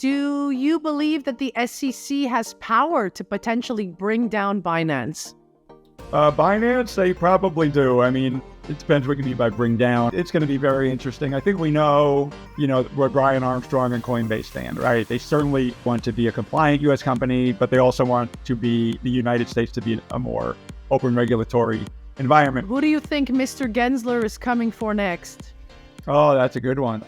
do you believe that the SEC has power to potentially bring down Binance? Binance, they probably do. I mean, it depends what you mean by bring down. It's going to be very interesting. I think we know, where Brian Armstrong and Coinbase stand, right? They certainly want to be a compliant U.S. company, but they also want to be the United States to be a more open regulatory environment. Who do you think Mr. Gensler is coming for next? Oh, that's a good one.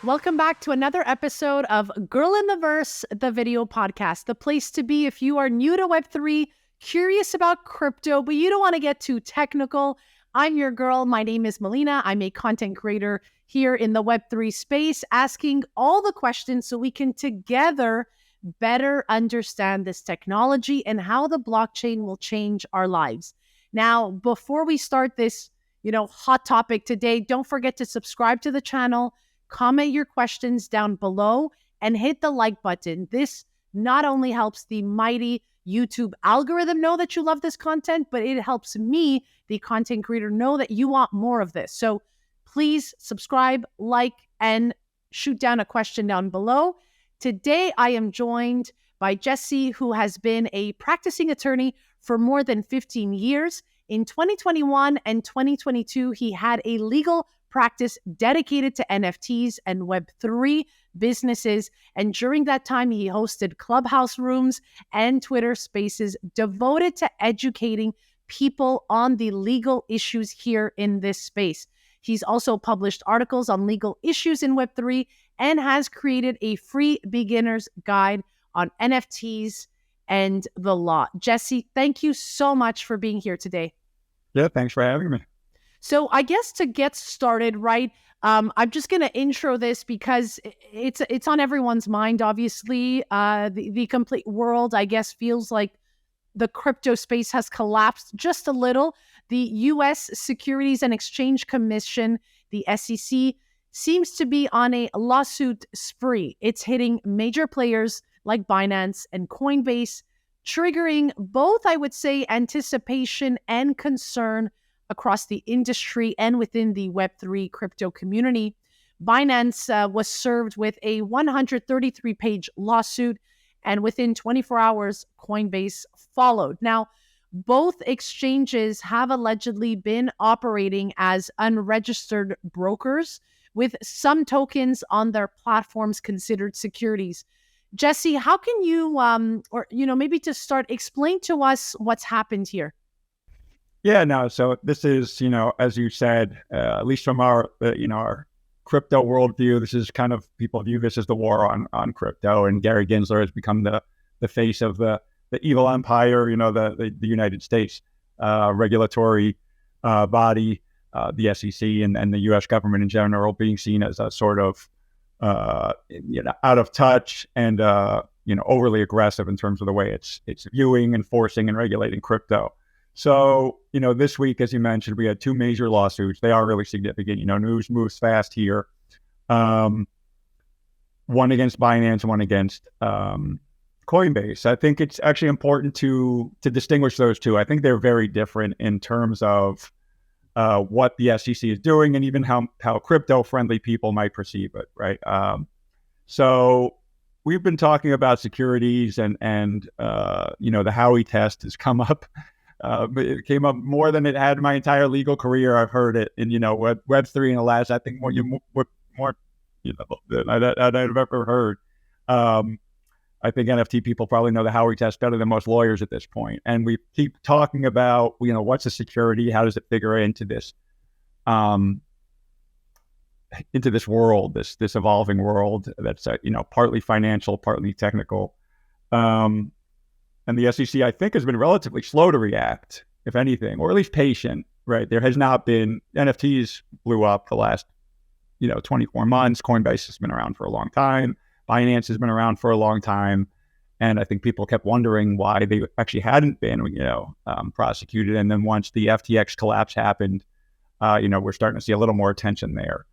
Welcome back to another episode of Girl in the Verse, the video podcast, the place to be if you are new to Web3, curious about crypto, but you don't want to get too technical. I'm your girl. My name is Melina. I'm a content creator here in the Web3 space, asking all the questions so we can together better understand this technology and how the blockchain will change our lives. Now, before we start this, hot topic today, don't forget to subscribe to the channel, comment your questions down below, and hit the like button. This not only helps the mighty YouTube algorithm know that you love this content, but it helps me, the content creator, know that you want more of this. So please subscribe, like, and shoot down a question down below. Today, I am joined by Jesse, who has been a practicing attorney for more than 15 years. In 2021 and 2022, he had a legal practice dedicated to NFTs and Web3 businesses. And during that time, he hosted Clubhouse rooms and Twitter spaces devoted to educating people on the legal issues here in this space. He's also published articles on legal issues in Web3 and has created a free beginner's guide on NFTs and the law. Jesse, thank you so much for being here today. Yeah, thanks for having me. So I guess to get started, right, I'm just going to intro this because it's on everyone's mind, obviously. The complete world, I guess, feels like the crypto space has collapsed just a little. The US Securities and Exchange Commission, the SEC, seems to be on a lawsuit spree. It's hitting major players like Binance and Coinbase, triggering both, I would say, anticipation and concern across the industry and within the Web3 crypto community. Binance was served with a 133-page lawsuit, and within 24 hours, Coinbase followed. Now, both exchanges have allegedly been operating as unregistered brokers, with some tokens on their platforms considered securities. Jesse, how can you, maybe to start, explain to us what's happened here? Yeah, no. So this is, as you said, at least from our crypto worldview, this is kind of, people view this as the war on crypto, and Gary Gensler has become the face of the evil empire, the United States regulatory body, the SEC and the U.S. government in general being seen as a sort of, out of touch and, overly aggressive in terms of the way it's viewing, enforcing, and regulating crypto. So, this week, as you mentioned, we had two major lawsuits. They are really significant. News moves fast here. One against Binance, one against Coinbase. I think it's actually important to distinguish those two. I think they're very different in terms of what the SEC is doing and even how crypto-friendly people might perceive it, right? So we've been talking about securities and the Howey test has come up. It came up more than it had in my entire legal career. I've heard it in, Web3 in the last, I think more than I've ever heard. I think NFT people probably know the Howey test better than most lawyers at this point. And we keep talking about, what's a security? How does it figure into this world, this evolving world that's, partly financial, partly technical. And the SEC, I think, has been relatively slow to react, if anything, or at least patient, right? There has not been, NFTs blew up the last, 24 months. Coinbase has been around for a long time. Binance has been around for a long time. And I think people kept wondering why they actually hadn't been, prosecuted. And then once the FTX collapse happened, we're starting to see a little more attention there.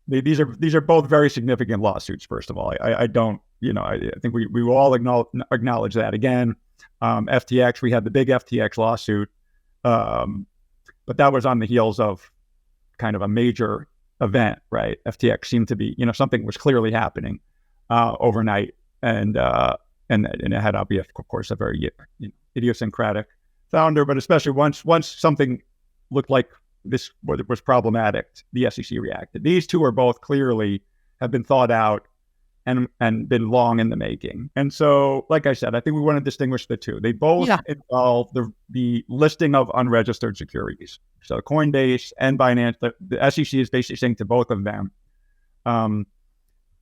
These are both very significant lawsuits. First of all, I don't, I think we will all acknowledge that. Again, FTX, we had the big FTX lawsuit, But that was on the heels of kind of a major event, right? FTX seemed to be, something was clearly happening overnight, and it had to be, of course, a very idiosyncratic founder. But especially once something looked like this was problematic, the SEC reacted. These two are both clearly have been thought out and been long in the making. And so, like I said, I think we want to distinguish the two. They both involve the listing of unregistered securities. So Coinbase and Binance, the SEC is basically saying to both of them,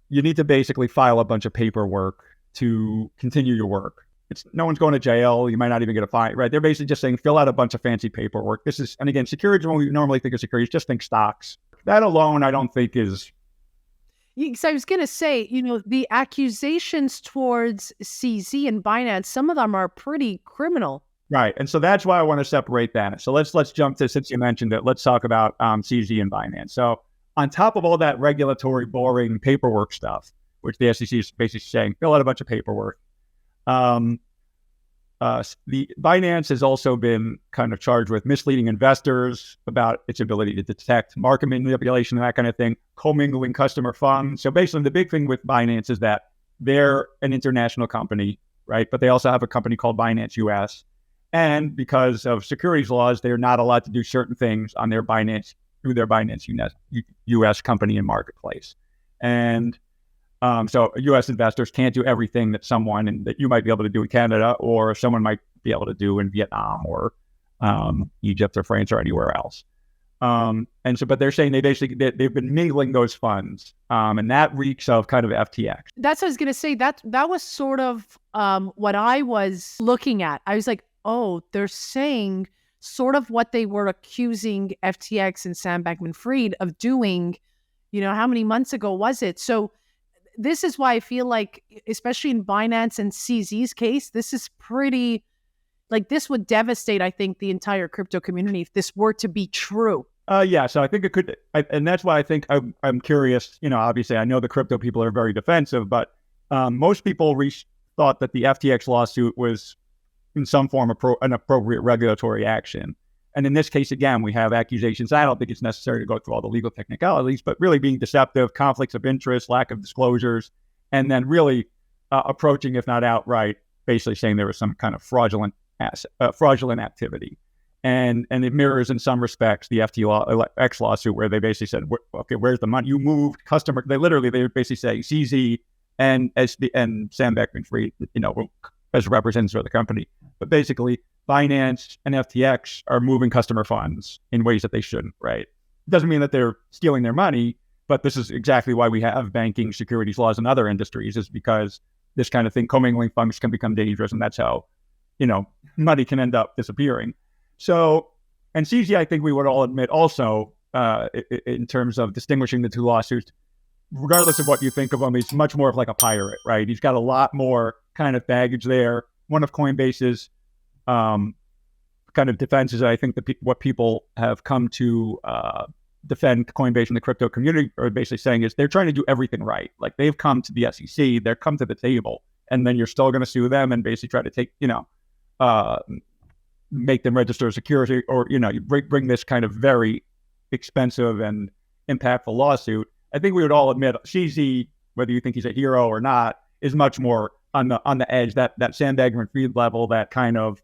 you need to basically file a bunch of paperwork to continue your work. No one's going to jail. You might not even get a fine, right? They're basically just saying, fill out a bunch of fancy paperwork. And again, securities, when we normally think of securities, just think stocks. That alone, I don't think is... So I was going to say, the accusations towards CZ and Binance, some of them are pretty criminal. Right. And so that's why I want to separate that. So let's jump to, since you mentioned it, let's talk about CZ and Binance. So on top of all that regulatory, boring paperwork stuff, which the SEC is basically saying, fill out a bunch of paperwork. The Binance has also been kind of charged with misleading investors about its ability to detect market manipulation and that kind of thing, commingling customer funds. So basically, the big thing with Binance is that they're an international company, right? But they also have a company called Binance US. And because of securities laws, they're not allowed to do certain things on their Binance through their Binance US company and marketplace. And so U.S. investors can't do everything that that you might be able to do in Canada, or someone might be able to do in Vietnam or Egypt or France or anywhere else. But they're saying they've been mingling those funds, and that reeks of kind of FTX. That's what I was going to say. That was sort of what I was looking at. I was like, oh, they're saying sort of what they were accusing FTX and Sam Bankman-Fried of doing. How many months ago was it? So this is why I feel like, especially in Binance and CZ's case, this is pretty, this would devastate, I think, the entire crypto community if this were to be true. So I think it could, and that's why I think I'm curious. Obviously, I know the crypto people are very defensive, but most people thought that the FTX lawsuit was in some form an appropriate regulatory action. And in this case, again, we have accusations. I don't think it's necessary to go through all the legal technicalities, but really being deceptive, conflicts of interest, lack of disclosures, and then really approaching, if not outright, basically saying there was some kind of fraudulent activity. And it mirrors in some respects the FTX lawsuit, where they basically said, okay, where's the money? You moved customer. They basically say CZ and Sam Bankman-Fried, as representatives of the company. But basically, Binance and FTX are moving customer funds in ways that they shouldn't, right? It doesn't mean that they're stealing their money, but this is exactly why we have banking, securities laws in other industries, is because this kind of thing, commingling funds, can become dangerous, and that's how, money can end up disappearing. So, and CZ, I think we would all admit also, in terms of distinguishing the two lawsuits, regardless of what you think of him, he's much more of like a pirate, right? He's got a lot more kind of baggage there. One of Coinbase's kind of defenses, I think what people have come to defend Coinbase and the crypto community are basically saying is they're trying to do everything right. Like, they've come to the SEC, they're come to the table, and then you're still going to sue them and basically try to take, make them register a security, or, you bring this kind of very expensive and impactful lawsuit. I think we would all admit CZ, whether you think he's a hero or not, is much more on the edge, that Sam Bankman-Fried level, that kind of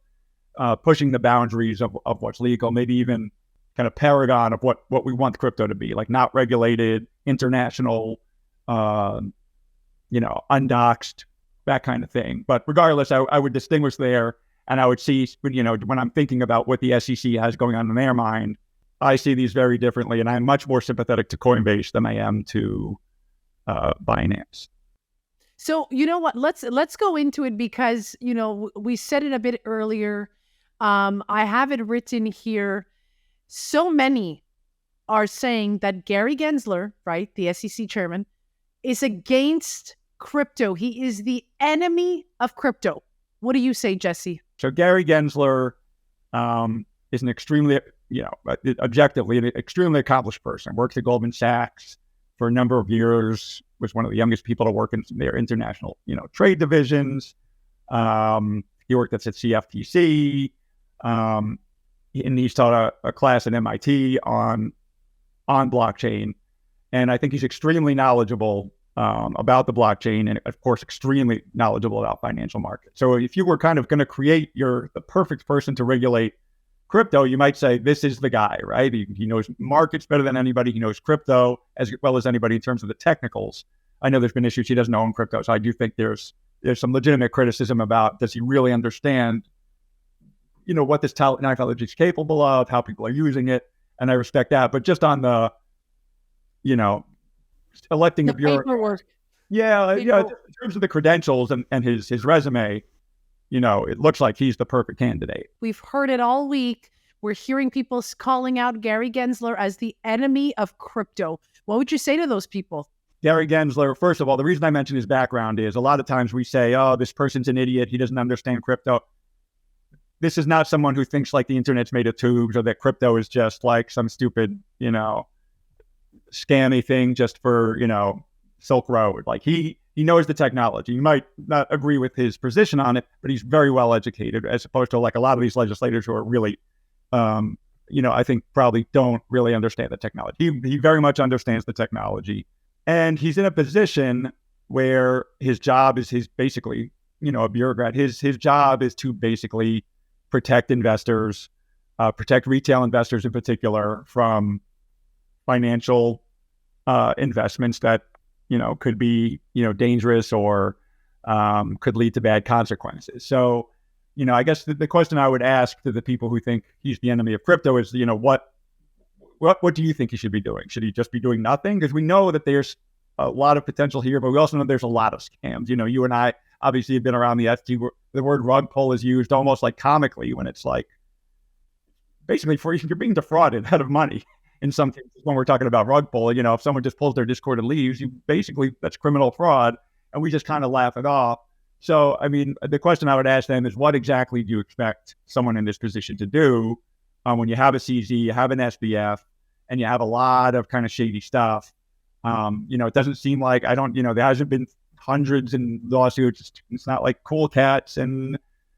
pushing the boundaries of what's legal, maybe even kind of paragon of what we want crypto to be, like not regulated, international, undoxed, that kind of thing. But regardless, I would distinguish there, and I would see, when I'm thinking about what the SEC has going on in their mind, I see these very differently, and I'm much more sympathetic to Coinbase than I am to Binance. So, you know what, let's go into it, because, we said it a bit earlier. I have it written here. So many are saying that Gary Gensler, right, the SEC chairman, is against crypto. He is the enemy of crypto. What do you say, Jesse? So Gary Gensler is an extremely, objectively, an extremely accomplished person. Worked at Goldman Sachs for a number of years, was one of the youngest people to work in their international, trade divisions. He worked at CFTC. and he's taught a class at MIT on blockchain. And I think he's extremely knowledgeable about the blockchain, and of course, extremely knowledgeable about financial markets. So if you were kind of going to create the perfect person to regulate crypto, you might say, this is the guy, right? He knows markets better than anybody. He knows crypto as well as anybody in terms of the technicals. I know there's been issues he doesn't own crypto. So I do think there's some legitimate criticism about, does he really understand, what this technology is capable of, how people are using it. And I respect that. But just on the, electing The a bureau. paperwork. Yeah. In terms of the credentials and his resume, it looks like he's the perfect candidate. We've heard it all week. We're hearing people calling out Gary Gensler as the enemy of crypto. What would you say to those people? Gary Gensler, first of all, the reason I mention his background is a lot of times we say, oh, this person's an idiot. He doesn't understand crypto. This is not someone who thinks like the internet's made of tubes, or that crypto is just like some stupid, scammy thing just for, Silk Road. Like he knows the technology. You might not agree with his position on it, but he's very well educated, as opposed to like a lot of these legislators who are really, I think probably don't really understand the technology. He very much understands the technology, and he's in a position where his job is basically, a bureaucrat. His job is to basically protect investors, protect retail investors in particular from financial investments that could be dangerous or could lead to bad consequences. So I guess the question I would ask to the people who think he's the enemy of crypto is, what do you think he should be doing? Should he just be doing nothing? Because we know that there's a lot of potential here, but we also know there's a lot of scams. You and I obviously have been around the FT. The word rug pull is used almost like comically, when it's like basically you're being defrauded out of money. In some cases, when we're talking about rug pull, if someone just pulls their Discord and leaves, that's criminal fraud, and we just kind of laugh it off. So, I mean, the question I would ask them is, what exactly do you expect someone in this position to do when you have a CZ, you have an SBF, and you have a lot of kind of shady stuff? It doesn't seem like there hasn't been hundreds in lawsuits. It's not like Cool Cats and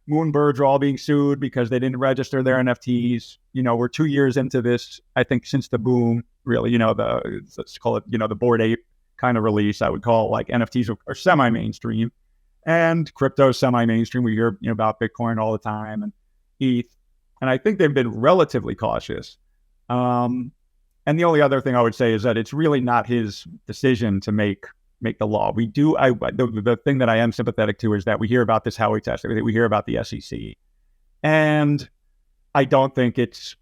Moonbirds are all being sued because they didn't register their NFTs. We're 2 years into this, I think, since the boom, really, let's call it, the Bored Ape kind of release. I would call like NFTs are semi-mainstream, and crypto is semi-mainstream. We hear about Bitcoin all the time and ETH, and I think they've been relatively cautious. And the only other thing I would say is that it's really not his decision to make the law. We do. The thing that I am sympathetic to is that we hear about this Howey test, we hear about the SEC, and I don't think it's,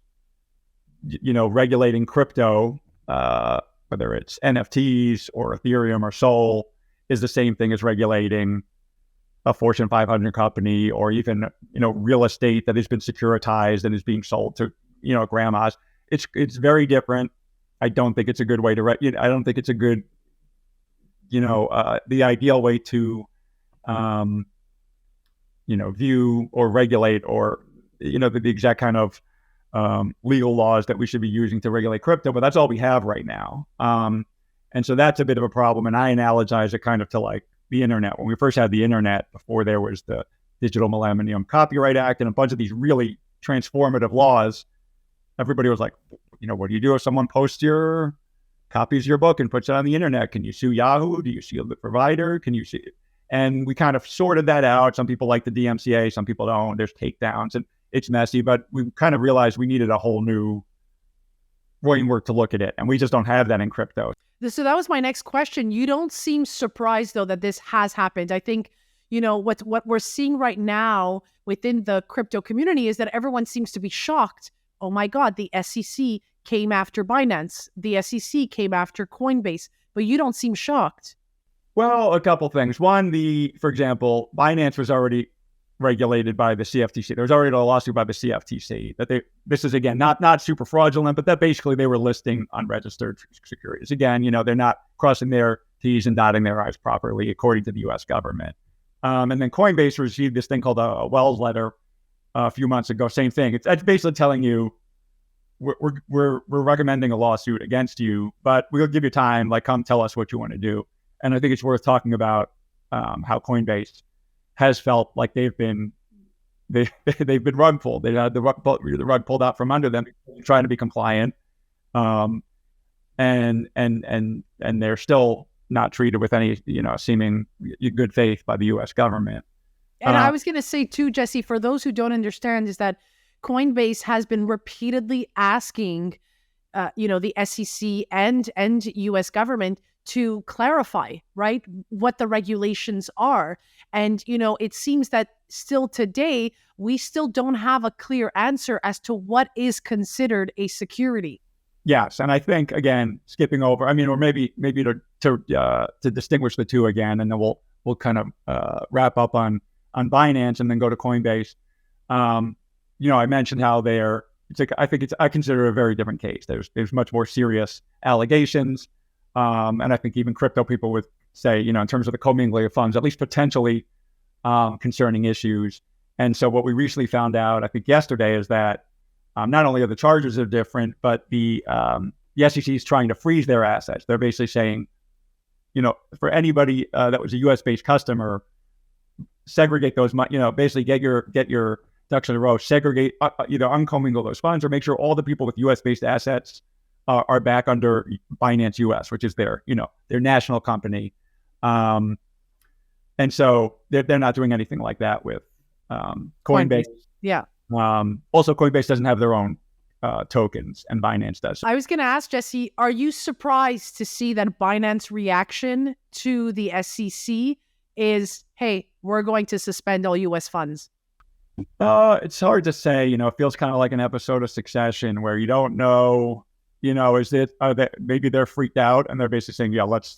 regulating crypto, whether it's NFTs or Ethereum or Sol, is the same thing as regulating a Fortune 500 company, or even, real estate that has been securitized and is being sold to, grandmas. It's very different. I don't think it's a good way to, I don't think it's a good, the ideal way to, view or regulate, or, the exact kind of legal laws that we should be using to regulate crypto. But that's all we have right now. And so that's a bit of a problem. And I analogize it kind of to like the internet. When we first had the internet, before there was the Digital Millennium Copyright Act and a bunch of these really transformative laws, everybody was like, what do you do if someone copies your book and puts it on the internet? Can you sue Yahoo? Do you sue the provider? Can you sue? And we kind of sorted that out. Some people like the DMCA, some people don't. There's takedowns, and it's messy, but we kind of realized we needed a whole new framework to look at it. And we just don't have that in crypto. So that was my next question. You don't seem surprised, though, that this has happened. I think, what we're seeing right now within the crypto community is that everyone seems to be shocked. Oh my God, the SEC came after Binance. The SEC came after Coinbase, but you don't seem shocked. Well, a couple things. One, for example, Binance was already regulated by the CFTC. There was already a lawsuit by the CFTC that this is, again, not super fraudulent, but that basically they were listing unregistered securities. Again, they're not crossing their T's and dotting their I's properly, according to the U.S. government. And then Coinbase received this thing called a Wells letter a few months ago. Same thing. It's basically telling you, we're recommending a lawsuit against you, but we'll give you time. Like, come tell us what you want to do. And I think it's worth talking about how Coinbase has felt like they've been they've been rug pulled. They had the rug pulled out from under them, trying to be compliant, and they're still not treated with any seeming good faith by the U.S. government. And I was going to say too, Jesse, for those who don't understand, is that Coinbase has been repeatedly asking, the SEC and U.S. government to clarify, right, what the regulations are. And, it seems that still today, we still don't have a clear answer as to what is considered a security. Yes. And I think, again, skipping over, or maybe to distinguish the two again, and then we'll kind of wrap up on Binance and then go to Coinbase. I mentioned how I consider it a very different case. There's much more serious allegations. And I think even crypto people would say, in terms of the commingling of funds, at least potentially concerning issues. And so what we recently found out, I think yesterday, is that not only are the charges are different, but the SEC is trying to freeze their assets. They're basically saying, for anybody that was a U.S.-based customer, segregate those, basically get your ducks in a row, segregate, either uncommingle those funds or make sure all the people with U.S.-based assets are back under Binance US, which is their national company. And so they're not doing anything like that with Coinbase. Yeah. Also, Coinbase doesn't have their own tokens, and Binance does. I was going to ask, Jesse, are you surprised to see that Binance reaction to the SEC is, hey, we're going to suspend all U.S. funds? It's hard to say. It feels kind of like an episode of Succession where you don't know, maybe they're freaked out and they're basically saying, yeah, let's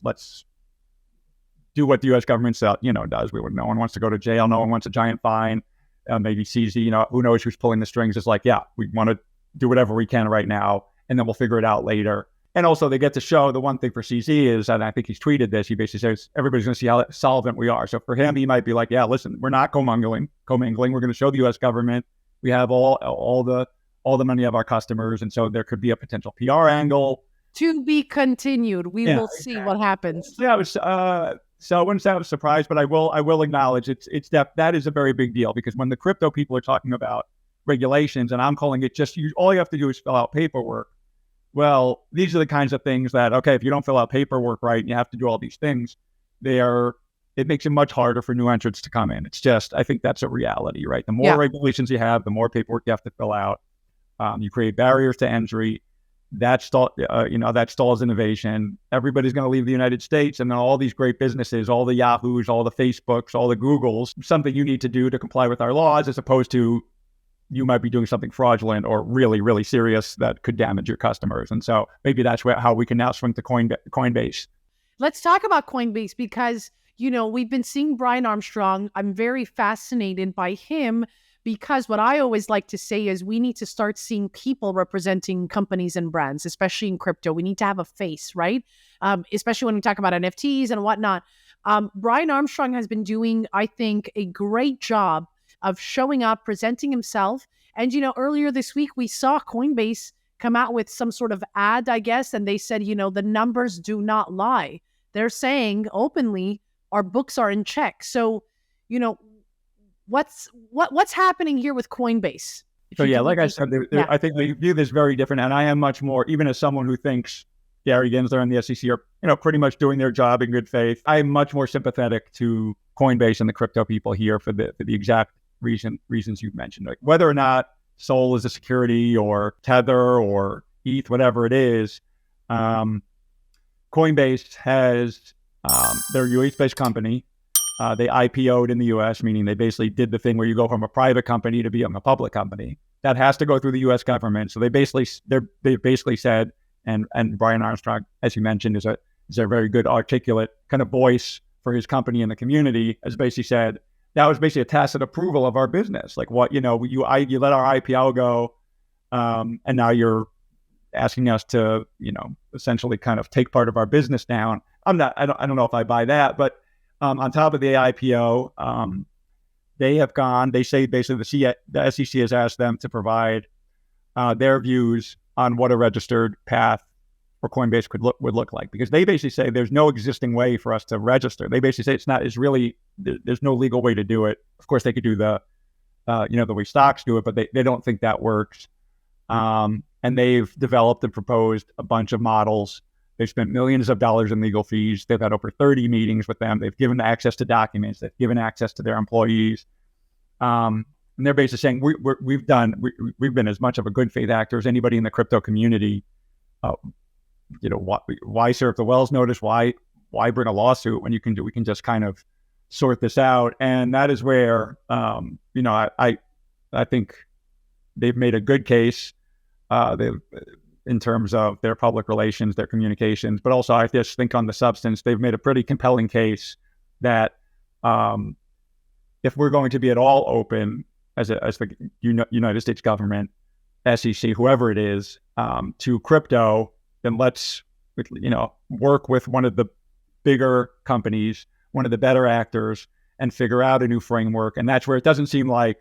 do what the U.S. government does. No one wants to go to jail. No one wants a giant fine. Maybe CZ, who knows who's pulling the strings. It's like, yeah, we want to do whatever we can right now, and then we'll figure it out later. And also they get to show, the one thing for CZ is, and I think he's tweeted this, he basically says, everybody's going to see how solvent we are. So for him, he might be like, yeah, listen, we're not commingling. We're going to show the U.S. government we have all the money of our customers. And so there could be a potential PR angle. To be continued. We will see what happens. Yeah, so I wouldn't say I was surprised, but I will acknowledge that is a very big deal, because when the crypto people are talking about regulations, and I'm calling it all you have to do is fill out paperwork. Well, these are the kinds of things that, okay, if you don't fill out paperwork right and you have to do all these things, it makes it much harder for new entrants to come in. It's just, I think that's a reality, right? The more regulations you have, the more paperwork you have to fill out. You create barriers to entry. That stalls innovation. Everybody's going to leave the United States, and then all these great businesses, all the Yahoos, all the Facebooks, all the Googles, something you need to do to comply with our laws, as opposed to you might be doing something fraudulent or really, really serious that could damage your customers. And so maybe that's how we can now swing to Coinbase. Let's talk about Coinbase, because, we've been seeing Brian Armstrong. I'm very fascinated by him, because what I always like to say is we need to start seeing people representing companies and brands, especially in crypto. We need to have a face, right? Especially when we talk about NFTs and whatnot. Brian Armstrong has been doing, I think, a great job of showing up, presenting himself. And, earlier this week, we saw Coinbase come out with some sort of ad, I guess, and they said, the numbers do not lie. They're saying openly, our books are in check. So, what's happening here with Coinbase? So yeah, like I said, I think we view this very different. And I am much more, even as someone who thinks Gary Gensler and the SEC are, pretty much doing their job in good faith, I am much more sympathetic to Coinbase and the crypto people here for the exact reasons you've mentioned. Like whether or not Sol is a security or Tether or ETH, whatever it is, Coinbase has, they're a US-based company. They IPO'd in the US, meaning they basically did the thing where you go from a private company to being a public company. That has to go through the US government. So they basically said, and Brian Armstrong, as you mentioned, is a very good articulate kind of voice for his company in the community, has basically said, that was basically a tacit approval of our business. Like you let our IPO go, and now you're asking us to, essentially kind of take part of our business down. I don't know if I buy that, but on top of the IPO, they say basically the SEC has asked them to provide their views on what a registered path for Coinbase would look like, because they basically say there's no existing way for us to register. They basically say there's no legal way to do it. Of course, they could do the the way stocks do it, but they don't think that works. And they've developed and proposed a bunch of models. They've spent millions of dollars in legal fees. They've had over 30 meetings with them. They've given access to documents. They've given access to their employees. And they're basically saying we've been as much of a good faith actor as anybody in the crypto community. Why serve the Wells notice? Why bring a lawsuit when we can just kind of sort this out? And that is where I think they've made a good case in terms of their public relations, their communications, but also I just think on the substance, they've made a pretty compelling case that if we're going to be at all open as the United States government, SEC, whoever it is, to crypto, then let's work with one of the bigger companies, one of the better actors, and figure out a new framework. And that's where it doesn't seem like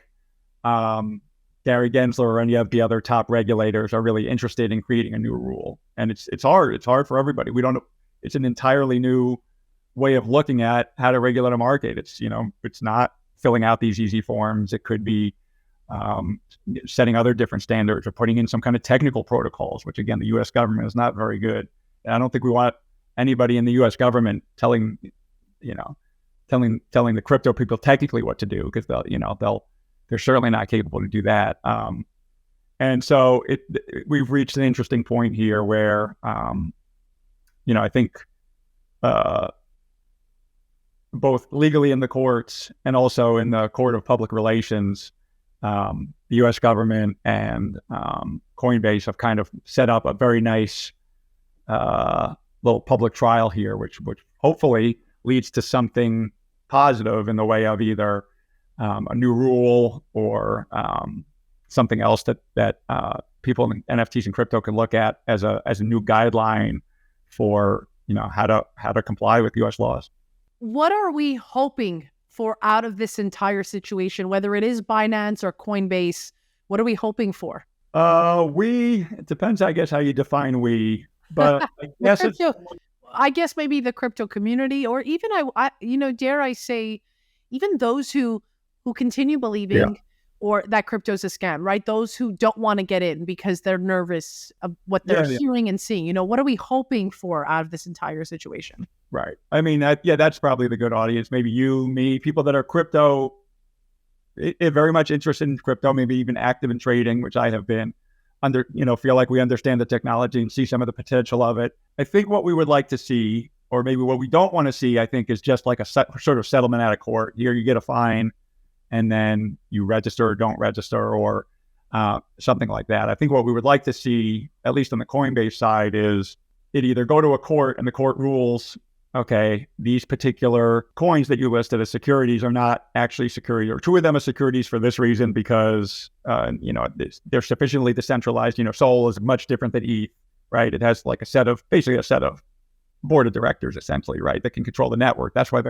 Gary Gensler or any of the other top regulators are really interested in creating a new rule. And it's hard. It's hard for everybody. It's an entirely new way of looking at how to regulate a market. It's not filling out these easy forms. It could be setting other different standards or putting in some kind of technical protocols, which again, the U.S. government is not very good. And I don't think we want anybody in the U.S. government telling the crypto people technically what to do, because they're certainly not capable to do that. And so we've reached an interesting point here where, I think both legally in the courts and also in the court of public relations, the U.S. government and Coinbase have kind of set up a very nice little public trial here, which hopefully leads to something positive in the way of either a new rule or something else that people in NFTs and crypto can look at as a new guideline for how to comply with U.S. laws. What are we hoping for out of this entire situation, whether it is Binance or Coinbase? What are we hoping for? It depends, I guess, how you define we, but I guess maybe the crypto community, or even dare I say, even those who continue believing or that crypto is a scam, right? Those who don't want to get in because they're nervous of what they're hearing and seeing. What are we hoping for out of this entire situation? Right. I mean, that's probably the good audience. Maybe you, me, people that are crypto, very much interested in crypto, maybe even active in trading, which I have been, feel like we understand the technology and see some of the potential of it. I think what we would like to see, or maybe what we don't want to see, I think, is just like a sort of settlement out of court. Here you get a fine and then you register or don't register, or something like that. I think what we would like to see, at least on the Coinbase side, is it either go to a court and the court rules, okay, these particular coins that you listed as securities are not actually securities, or two of them are securities for this reason because, they're sufficiently decentralized. Sol is much different than ETH, right? It has like a set of board of directors, essentially, right, that can control the network. That's why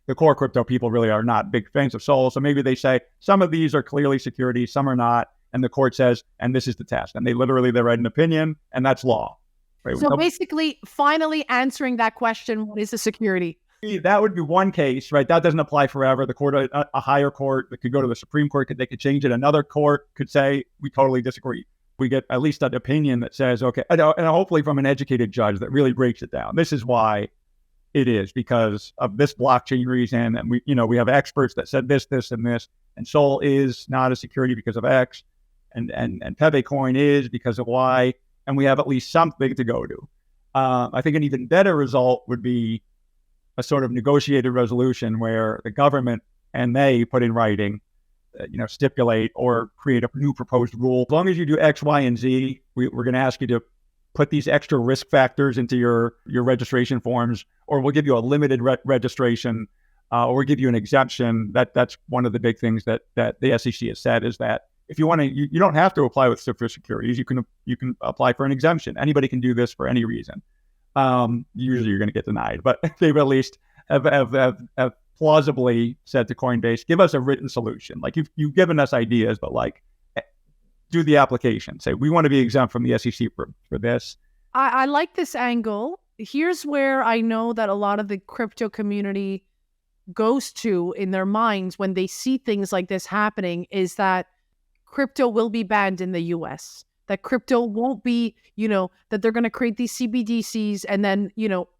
the core crypto people really are not big fans of Sol. So maybe they say some of these are clearly securities, some are not, and the court says, and this is the test. And they write an opinion, and that's law. Right? So basically, finally answering that question, what is a security? That would be one case, right? That doesn't apply forever. The court, a higher court that could go to the Supreme Court, they could change it. Another court could say, we totally disagree. We get at least an opinion that says, okay, and hopefully from an educated judge that really breaks it down. This is why it is, because of this blockchain reason. And we have experts that said this, and this, and Sol is not a security because of X, and Pepe coin is because of Y. And we have at least something to go to. I think an even better result would be a sort of negotiated resolution where the government and they put in writing, stipulate or create a new proposed rule. As long as you do X, Y, and Z, we're going to ask you to put these extra risk factors into your registration forms, or we'll give you a limited registration, or we'll give you an exemption. That's one of the big things that the SEC has said, is that if you want to, you don't have to apply with securities. You can apply for an exemption. Anybody can do this for any reason. Usually you're going to get denied, but they've at least have plausibly said to Coinbase, give us a written solution. Like you've given us ideas, but like do the application. Say, we want to be exempt from the SEC for this. I like this angle. Here's where I know that a lot of the crypto community goes to in their minds when they see things like this happening is that crypto will be banned in the US, that crypto won't be, that they're going to create these CBDCs. And then,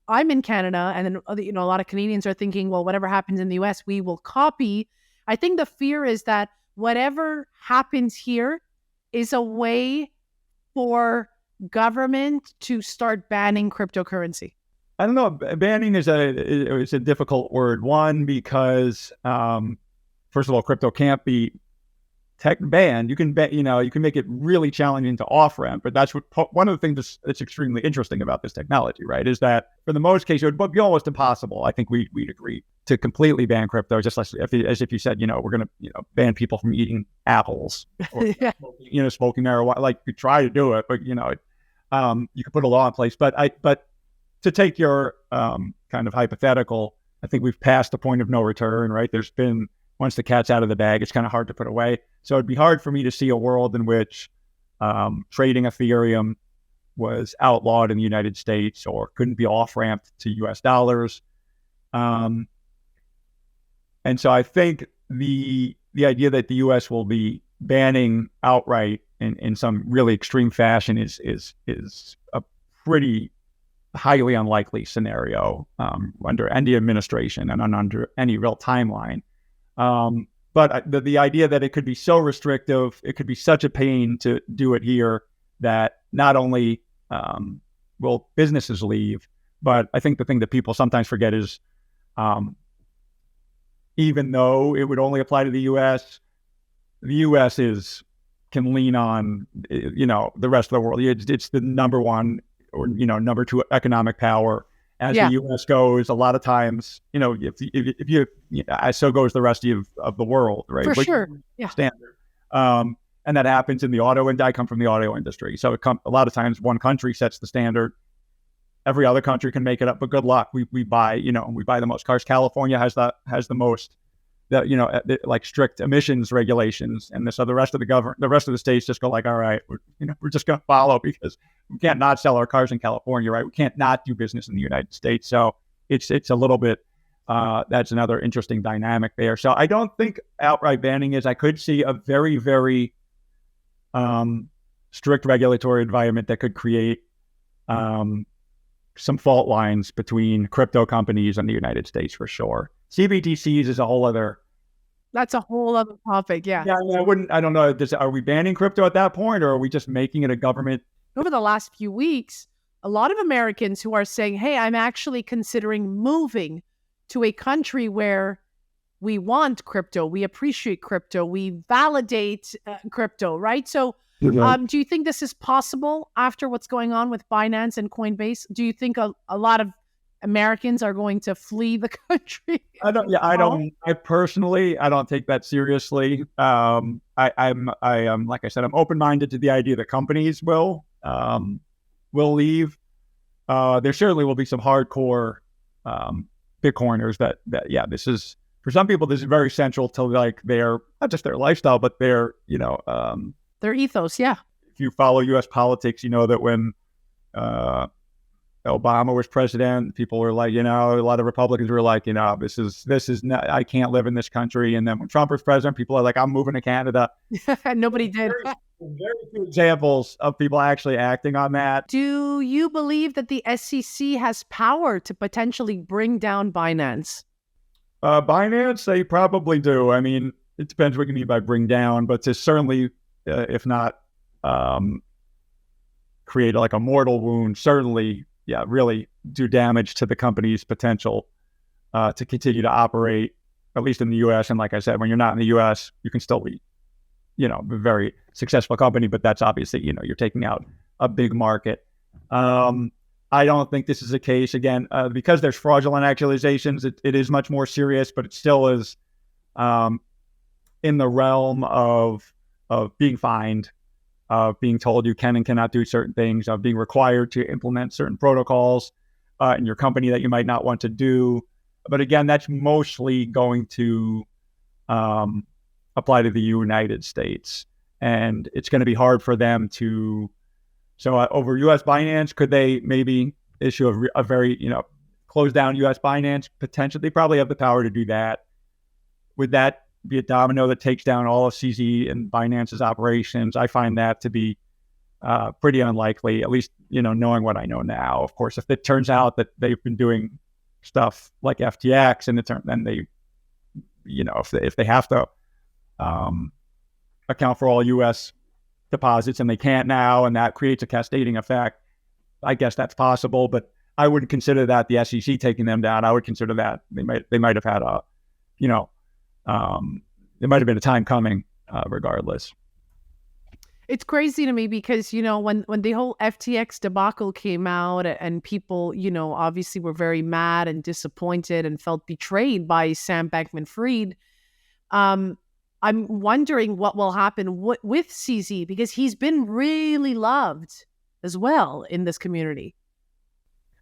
I'm in Canada, and then, a lot of Canadians are thinking, well, whatever happens in the US, we will copy. I think the fear is that whatever happens here is a way for government to start banning cryptocurrency. I don't know. Banning is a difficult word. One, because first of all, crypto can't be tech banned. You can you can make it really challenging to off ramp. But that's one of the things that's extremely interesting about this technology, right? Is that for the most case, it would be almost impossible. I think we'd agree to completely ban crypto, just as if you said, we're going to ban people from eating apples, or smoking marijuana. Like, you try to do it, but you could put a law in place. But to take your kind of hypothetical, I think we've passed the point of no return, right? There's been, once the cat's out of the bag, it's kind of hard to put away. So it'd be hard for me to see a world in which trading Ethereum was outlawed in the United States or couldn't be off-ramped to US dollars. And so I think the idea that the US will be banning outright in some really extreme fashion is a pretty highly unlikely scenario under any administration and under any real timeline. But the idea that it could be so restrictive, it could be such a pain to do it here, that not only will businesses leave, but I think the thing that people sometimes forget is even though it would only apply to the U.S., the U.S. can lean on the rest of the world. It's the number one or number two economic power. As the U.S. goes, a lot of times, if you so goes the rest of the world, right? For sure, yeah. Standard, and that happens in the auto. And I come from the auto industry, so a lot of times one country sets the standard, every other country can make it up. But good luck. We buy the most cars. California has the most, like strict emissions regulations, and so the rest of the states just go like, all right, we're just going to follow, because we can't not sell our cars in California, right? We can't not do business in the United States. So it's a little bit, that's another interesting dynamic there. So I don't think outright banning is. I could see a very, very strict regulatory environment that could create some fault lines between crypto companies and the United States, for sure. CBDCs is a whole other. That's a whole other topic. Yeah. Yeah. I don't know. Are we banning crypto at that point, or are we just making it a government? Over the last few weeks, a lot of Americans who are saying, hey, I'm actually considering moving to a country where we want crypto, we appreciate crypto, we validate crypto, right? So do you think this is possible after what's going on with Binance and Coinbase? Do you think a lot of Americans are going to flee the country? I personally don't take that seriously. I'm like I said, I'm open-minded to the idea that companies will leave. There certainly will be some hardcore Bitcoiners that this is, for some people, this is very central to like their, not just their lifestyle, but their their ethos. Yeah. If you follow U.S. politics, you know that when Obama was president, people were like, a lot of Republicans were like, this is not, I can't live in this country. And then when Trump was president, people are like, I'm moving to Canada. Nobody did. Very few examples of people actually acting on that. Do you believe that the SEC has power to potentially bring down Binance? Binance, they probably do. I mean, it depends what you mean by bring down, but to certainly, if not create like a mortal wound, certainly, really do damage to the company's potential to continue to operate, at least in the U.S. And like I said, when you're not in the U.S., you can still be, a very successful company, but that's obviously, you're taking out a big market. I don't think this is the case. Again, because there's fraudulent actualizations, it is much more serious, but it still is in the realm of being fined, of being told you can and cannot do certain things, of being required to implement certain protocols in your company that you might not want to do. But again, that's mostly going to apply to the United States. And it's going to be hard for them to, so over US Binance, could they maybe issue a very, close down U.S. Binance, potentially. They probably have the power to do that. Would that be a domino that takes down all of CZ and Binance's operations? I find that to be pretty unlikely, at least, knowing what I know now. Of course, if it turns out that they've been doing stuff like FTX, and then they, if they have to account for all U.S. deposits and they can't now, and that creates a cascading effect, I guess that's possible. But I wouldn't consider that the SEC taking them down. I would consider that they might have had it might have been a time coming, regardless. It's crazy to me because, when the whole FTX debacle came out and people, obviously were very mad and disappointed and felt betrayed by Sam Bankman-Fried, I'm wondering what will happen with CZ, because he's been really loved as well in this community.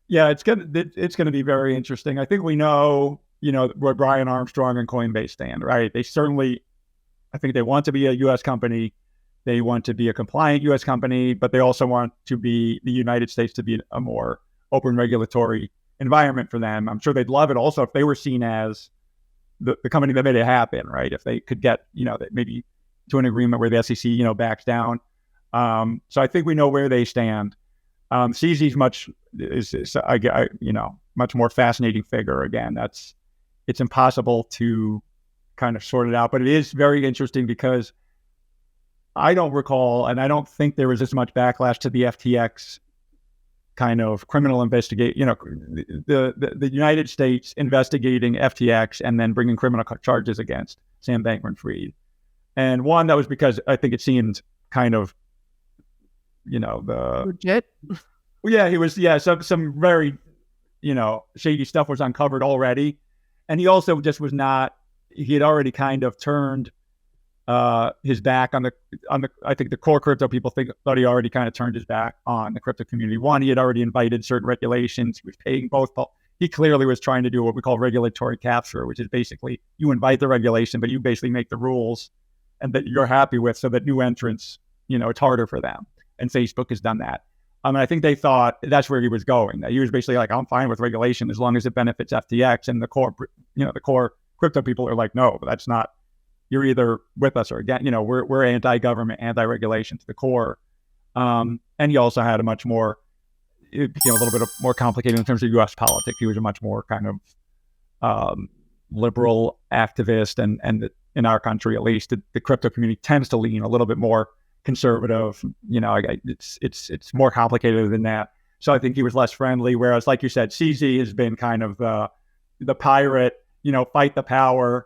Yeah, it's gonna be very interesting. I think we know, where Brian Armstrong and Coinbase stand, right? They certainly, I think they want to be a U.S. company. They want to be a compliant U.S. company, but they also want to be the United States to be a more open regulatory environment for them. I'm sure they'd love it also if they were seen as the company that made it happen, right? If they could get, maybe to an agreement where the SEC, backs down. So I think we know where they stand. CZ's much more fascinating figure. Again, it's impossible to kind of sort it out, but it is very interesting because I don't recall, and I don't think there was as much backlash to the FTX kind of criminal investigation, the United States investigating FTX and then bringing criminal charges against Sam Bankman-Fried. And one, that was because I think it seemed kind of, legit. Yeah, he was, some very, shady stuff was uncovered already. And he also just was not, he had already kind of turned his back on the I think the core crypto people thought he already kind of turned his back on the crypto community. One, he had already invited certain regulations. He was paying both. He clearly was trying to do what we call regulatory capture, which is basically you invite the regulation, but you basically make the rules and that you're happy with, so that new entrants, it's harder for them. And Facebook has done that. I think they thought that's where he was going. That he was basically like, I'm fine with regulation as long as it benefits FTX. And the core crypto people are like, no, that's not. You're either with us or again. We're anti-government, anti-regulation to the core. And he also had it became a little bit more complicated in terms of U.S. politics. He was a much more kind of liberal activist, and in our country, at least, the crypto community tends to lean a little bit more conservative. It's more complicated than that. So I think he was less friendly. Whereas, like you said, CZ has been kind of the pirate, fight the power.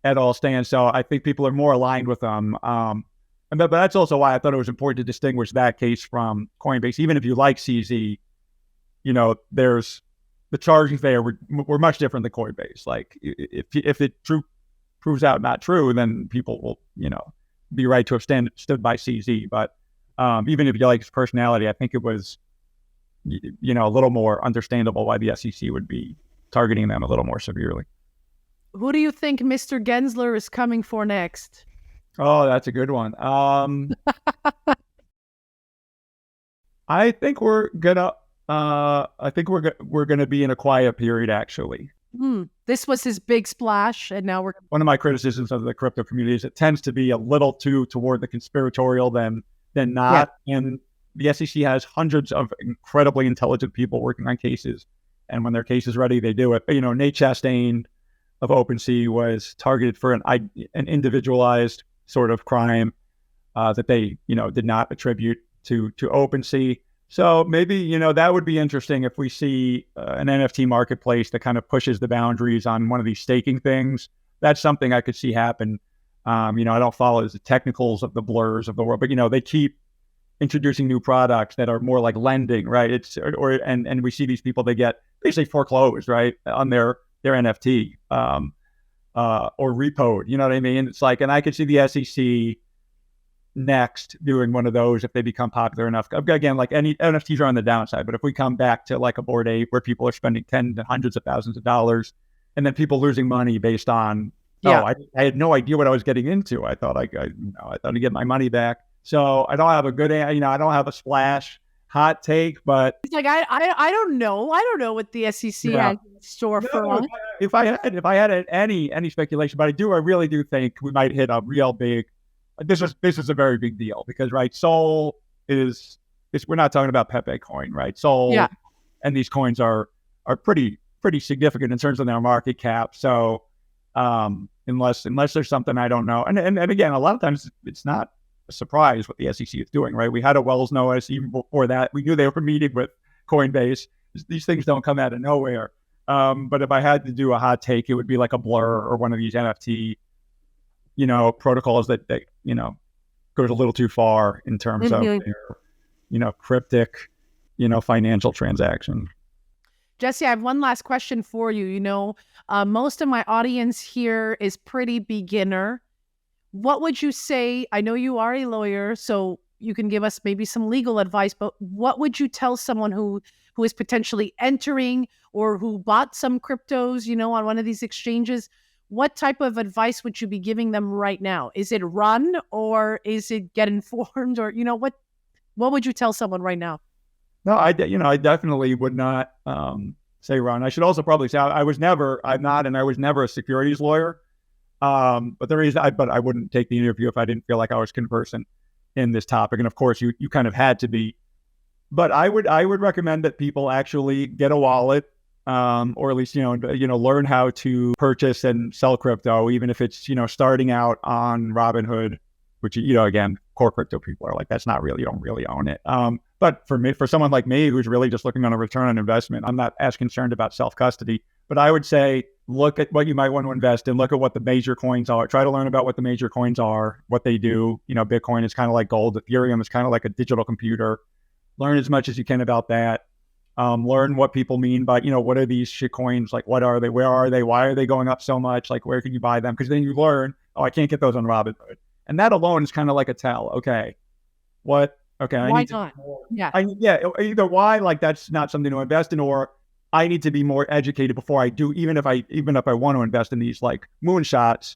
At all stands. So I think people are more aligned with them. But that's also why I thought it was important to distinguish that case from Coinbase. Even if you like CZ, there's the charges there were much different than Coinbase. Like if it proves out not true, then people will, be right to have stood by CZ. But even if you like his personality, I think it was, a little more understandable why the SEC would be targeting them a little more severely. Who do you think Mr. Gensler is coming for next? Oh, that's a good one. I think we're gonna. We're gonna be in a quiet period, actually. This was his big splash, and now we're. One of my criticisms of the crypto community is it tends to be a little too toward the conspiratorial than not. Yeah. And the SEC has hundreds of incredibly intelligent people working on cases, and when their case is ready, they do it. But, Nate Chastain of OpenSea was targeted for an individualized sort of crime that they, did not attribute to OpenSea. So maybe, that would be interesting if we see an NFT marketplace that kind of pushes the boundaries on one of these staking things. That's something I could see happen. I don't follow the technicals of the Blurs of the world, but, they keep introducing new products that are more like lending, right? And we see these people, they get basically foreclosed, right, on their NFT or repoed, you know what I mean? It's like, and I could see the SEC next doing one of those if they become popular enough. Again, like any NFTs are on the downside, but if we come back to like a Bored Ape where people are spending tens and hundreds of thousands of dollars and then people losing money based on, I had no idea what I was getting into. I thought I'd get my money back. So I don't have a good, I don't have a splash. hot take, but It's like I don't know. I don't know what the SEC yeah. has in store for No, us. if I had any speculation, but I really do think we might hit a real big. This is a very big deal because right, Sol is we're not talking about Pepe coin, right? Sol Yeah. and these coins are pretty significant in terms of their market cap. So unless there's something I don't know, and again, a lot of times it's not a surprise what the SEC is doing, right? We had a Wells notice even before that. We knew they were meeting with Coinbase. These things don't come out of nowhere. But if I had to do a hot take, it would be like a Blur or one of these NFT, protocols that goes a little too far in terms of their, cryptic, financial transaction. Jesse, I have one last question for you. Most of my audience here is pretty beginner. What would you say? I know you are a lawyer, so you can give us maybe some legal advice, but what would you tell someone who is potentially entering or who bought some cryptos, on one of these exchanges? What type of advice would you be giving them right now? Is it run or is it get informed or, what would you tell someone right now? No, I definitely would not say run. I should also probably say I'm not, and I was never a securities lawyer. But I wouldn't take the interview if I didn't feel like I was conversant in this topic. And of course, you kind of had to be. But I would recommend that people actually get a wallet, or at least learn how to purchase and sell crypto, even if it's starting out on Robinhood, which again, core crypto people are like, that's not really, you don't really own it. But for someone like me who's really just looking on a return on investment, I'm not as concerned about self custody. But I would say look at what you might want to invest in. Look at what the major coins are. Try to learn about what the major coins are, what they do. Bitcoin is kind of like gold. Ethereum is kind of like a digital computer. Learn as much as you can about that. Learn what people mean by, what are these shit coins? Like, what are they? Where are they? Why are they going up so much? Like, where can you buy them? Because then you learn, I can't get those on Robinhood. And that alone is kind of like a tell. Okay, what? Okay, why not? Yeah. Either why, like that's not something to invest in, or I need to be more educated before I do. Even if I want to invest in these like moonshots,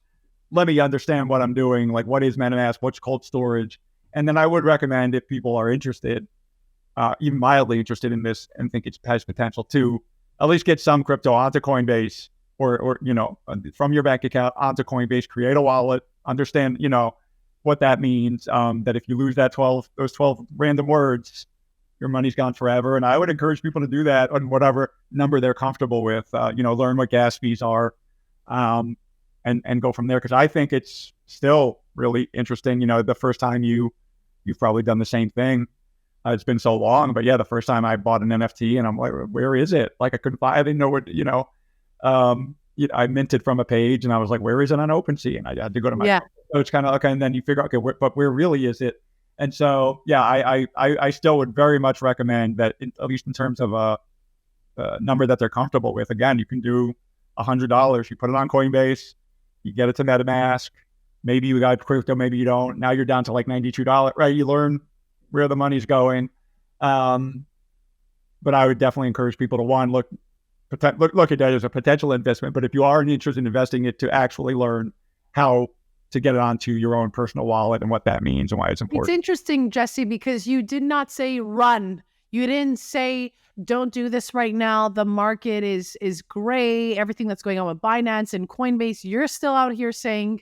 let me understand what I'm doing. Like, what is MetaMask? What's cold storage? And then I would recommend, if people are interested, even mildly interested in this and think it has potential, to at least get some crypto onto Coinbase or from your bank account onto Coinbase, create a wallet, understand, what that means, that if you lose those 12 random words, your money's gone forever. And I would encourage people to do that on whatever number they're comfortable with, learn what gas fees are, and go from there. Cause I think it's still really interesting. The first time you've probably done the same thing. It's been so long, but yeah, the first time I bought an NFT and I'm like, where is it? Like I couldn't find, I didn't know what, I minted from a page and I was like, where is it on OpenSea? And I had to go to my, so it's kind of, okay. And then you figure, okay, but where really is it? And so, yeah, I still would very much recommend that, at least in terms of a number that they're comfortable with. Again, you can do $100. You put it on Coinbase, you get it to MetaMask. Maybe you got crypto, maybe you don't. Now you're down to like $92, right? You learn where the money's going. But I would definitely encourage people to look at that as a potential investment. But if you are interested in investing it, to actually learn how to get it onto your own personal wallet and what that means and why it's important. It's interesting, Jesse, because you did not say run. You didn't say don't do this right now. The market is gray. Everything that's going on with Binance and Coinbase, you're still out here saying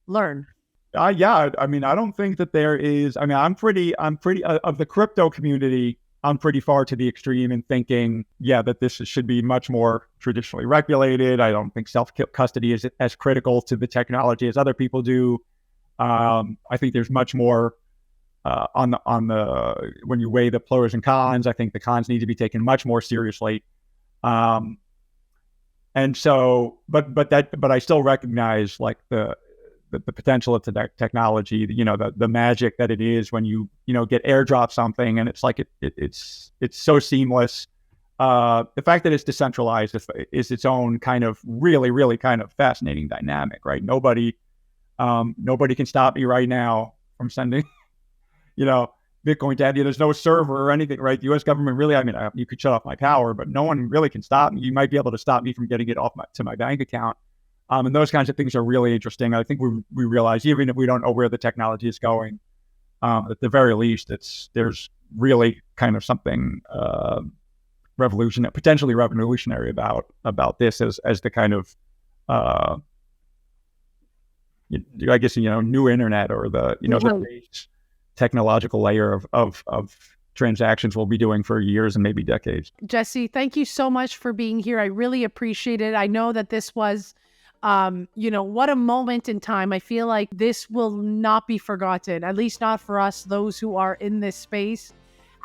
learn. Yeah. I mean, I don't think that there is. I mean, I'm pretty of the crypto community. I'm pretty far to the extreme in thinking, that this should be much more traditionally regulated. I don't think self-custody is as critical to the technology as other people do. I think there's much more on the when you weigh the pros and cons. I think the cons need to be taken much more seriously. And so, but I still recognize like the potential of the technology, the magic that it is when you get airdrop something and it's like it's so seamless. The fact that it's decentralized is its own kind of really kind of fascinating dynamic, right? Nobody can stop me right now from sending, Bitcoin to you. There's no server or anything, right? The U.S. government really, you could shut off my power, but no one really can stop me. You might be able to stop me from getting it to my bank account. And those kinds of things are really interesting. I think we realize, even if we don't know where the technology is going, at the very least, there's really kind of something potentially revolutionary about this as the kind of I guess new internet, or the the base technological layer of transactions we'll be doing for years and maybe decades. Jesse, thank you so much for being here. I really appreciate it. I know that this was, what a moment in time. I feel like this will not be forgotten, at least not for us, those who are in this space.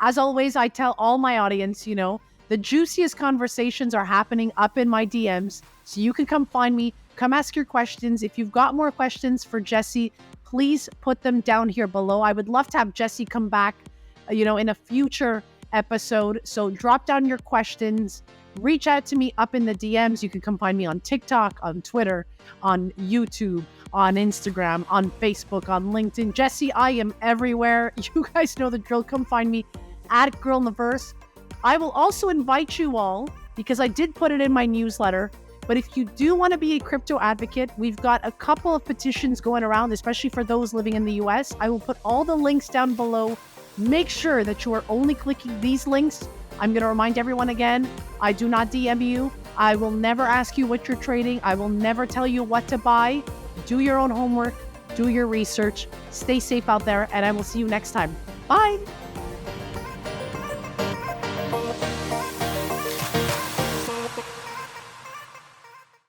As always, I tell all my audience, the juiciest conversations are happening up in my DMs. So you can come find me, come ask your questions. If you've got more questions for Jesse, please put them down here below. I would love to have Jesse come back, in a future episode. So drop down your questions, reach out to me up in the DMs. You can come find me on TikTok, on Twitter, on YouTube, on Instagram, on Facebook, on LinkedIn. Jesse, I am everywhere. You guys know the drill. Come find me at Girl in the Verse. I will also invite you all, because I did put it in my newsletter, but if you do want to be a crypto advocate, we've got a couple of petitions going around, especially for those living in the US. I will put all the links down below. Make sure that you are only clicking these links. I'm going to remind everyone again, I do not DM you. I will never ask you what you're trading. I will never tell you what to buy. Do your own homework. Do your research. Stay safe out there, and I will see you next time. Bye.